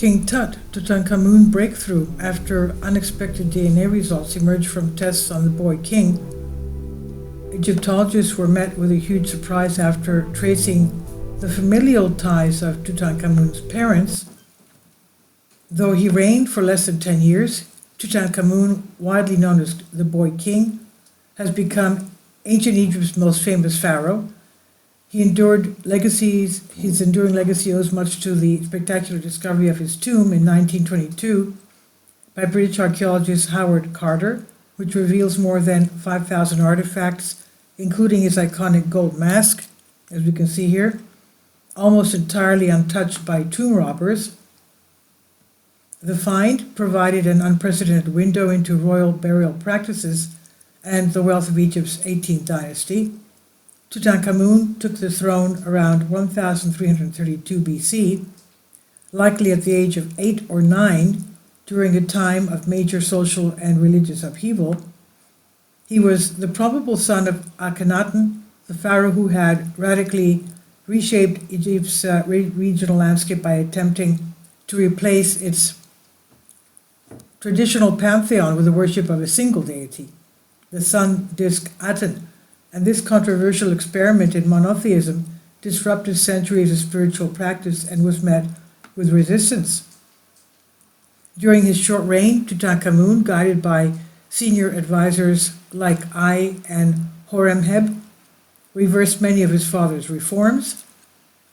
King Tut, Tutankhamun breakthrough after unexpected DNA results emerged from tests on the boy king. Egyptologists were met with a huge surprise after tracing the familial ties of Tutankhamun's parents. Though he reigned for less than 10 years, Tutankhamun, widely known as the boy king, has become ancient Egypt's most famous pharaoh. His enduring legacy owes much to the spectacular discovery of his tomb in 1922 by British archaeologist Howard Carter, which reveals more than 5,000 artifacts, including his iconic gold mask, as we can see here, almost entirely untouched by tomb robbers. The find provided an unprecedented window into royal burial practices and the wealth of Egypt's 18th dynasty. Tutankhamun took the throne around 1332 BC, likely at the age of 8 or 9, during a time of major social and religious upheaval. He was the probable son of Akhenaten, the pharaoh who had radically reshaped Egypt's regional landscape by attempting to replace its traditional pantheon with the worship of a single deity, the sun disk Aten, and this controversial experiment in monotheism disrupted centuries of spiritual practice and was met with resistance. During his short reign, Tutankhamun, guided by senior advisors like Ai and Horemheb, reversed many of his father's reforms.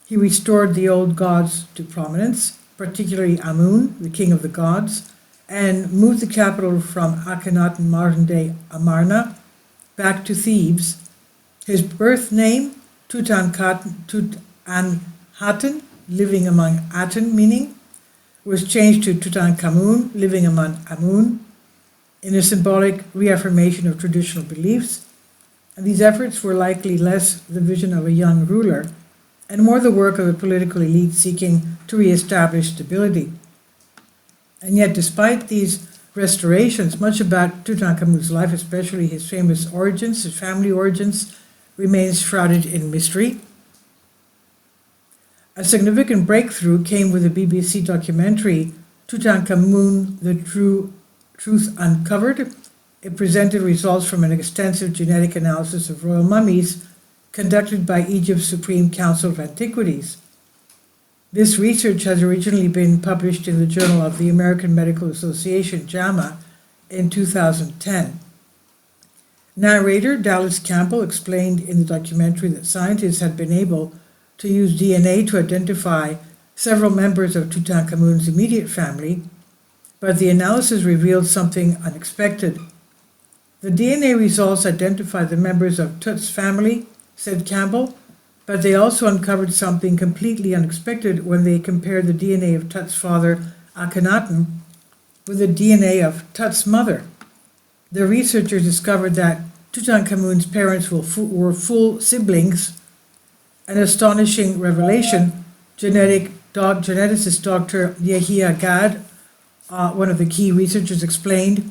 He restored the old gods to prominence, particularly Amun, the king of the gods, and moved the capital from Akhenaten, modern-day Amarna, back to Thebes. His birth name, Tutankhaten, living among Aten, meaning, was changed to Tutankhamun, living among Amun, in a symbolic reaffirmation of traditional beliefs. And these efforts were likely less the vision of a young ruler and more the work of a political elite seeking to reestablish stability. And yet, despite these restorations, much about Tutankhamun's life, especially his famous origins, his family origins, remains shrouded in mystery. A significant breakthrough came with the BBC documentary Tutankhamun, The Truth Uncovered. It presented results from an extensive genetic analysis of royal mummies conducted by Egypt's Supreme Council of Antiquities. This research has originally been published in the Journal of the American Medical Association, JAMA, in 2010. Narrator Dallas Campbell explained in the documentary that scientists had been able to use DNA to identify several members of Tutankhamun's immediate family, but the analysis revealed something unexpected. The DNA results identified the members of Tut's family, said Campbell, but they also uncovered something completely unexpected when they compared the DNA of Tut's father, Akhenaten, with the DNA of Tut's mother. The researchers discovered that Tutankhamun's parents were full siblings, an astonishing revelation. Geneticist Dr. Yehia Gad, one of the key researchers, explained.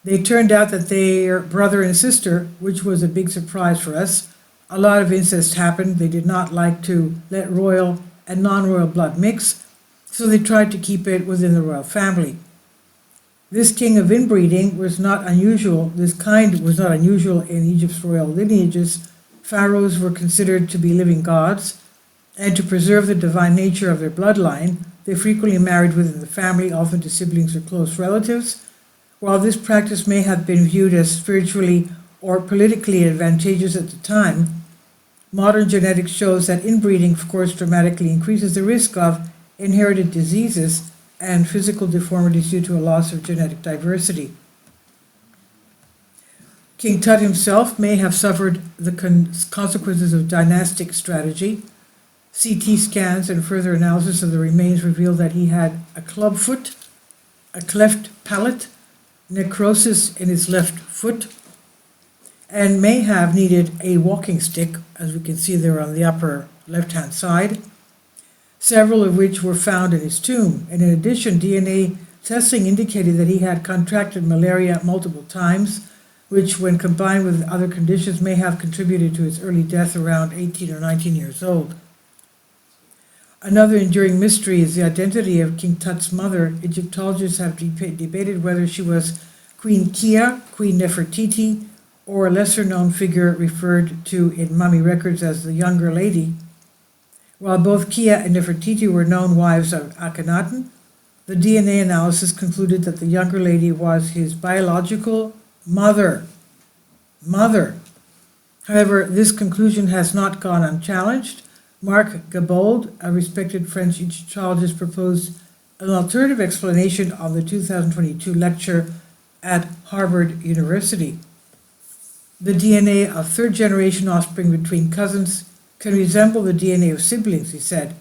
They turned out that they are brother and sister, which was a big surprise for us. A lot of incest happened. They did not like to let royal and non-royal blood mix, so they tried to keep it within the royal family. This king of inbreeding was not unusual. This kind was not unusual in Egypt's royal lineages. Pharaohs were considered to be living gods, and to preserve the divine nature of their bloodline, they frequently married within the family, often to siblings or close relatives. While this practice may have been viewed as spiritually or politically advantageous at the time, modern genetics shows that inbreeding, of course, dramatically increases the risk of inherited diseases and physical deformities due to a loss of genetic diversity. King Tut himself may have suffered the consequences of dynastic strategy. CT scans and further analysis of the remains revealed that he had a club foot, a cleft palate, necrosis in his left foot, and may have needed a walking stick, as we can see there on the upper left-hand side, several of which were found in his tomb. And in addition, DNA testing indicated that he had contracted malaria multiple times, which, when combined with other conditions, may have contributed to his early death around 18 or 19 years old. Another enduring mystery is the identity of King Tut's mother. Egyptologists have debated whether she was Queen Kia, Queen Nefertiti, or a lesser-known figure referred to in mummy records as the Younger Lady. While both Kia and Nefertiti were known wives of Akhenaten, the DNA analysis concluded that the Younger Lady was his biological mother. However, this conclusion has not gone unchallenged. Marc Gabold, a respected French Egyptologist, proposed an alternative explanation on the 2022 lecture at Harvard University. The DNA of third-generation offspring between cousins can resemble the DNA of siblings, he said.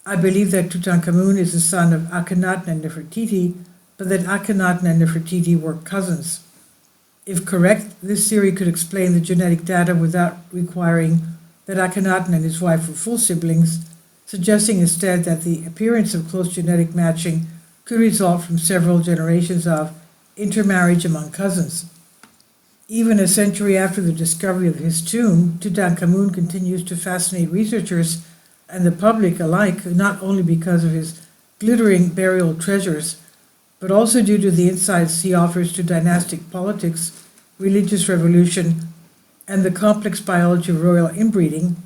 I believe that Tutankhamun is the son of Akhenaten and Nefertiti, but that Akhenaten and Nefertiti were cousins. If correct, this theory could explain the genetic data without requiring that Akhenaten and his wife were full siblings, suggesting instead that the appearance of close genetic matching could result from several generations of intermarriage among cousins. Even a century after the discovery of his tomb, Tutankhamun continues to fascinate researchers and the public alike, not only because of his glittering burial treasures, but also due to the insights he offers to dynastic politics, religious revolution, and the complex biology of royal inbreeding.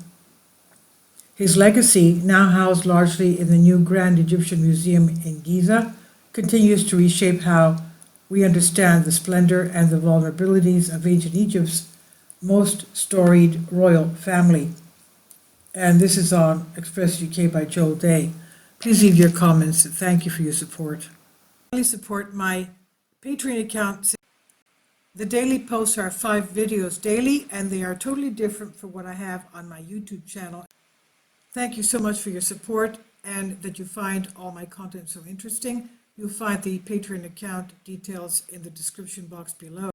His legacy, now housed largely in the new Grand Egyptian Museum in Giza, continues to reshape how we understand the splendor and the vulnerabilities of ancient Egypt's most storied royal family. And this is on Express UK by Joel Day. Please leave your comments. Thank you for your support. Please support my Patreon account. The daily posts are 5 videos daily, and they are totally different from what I have on my YouTube channel. Thank you so much for your support and that you find all my content so interesting. You'll find the Patreon account details in the description box below.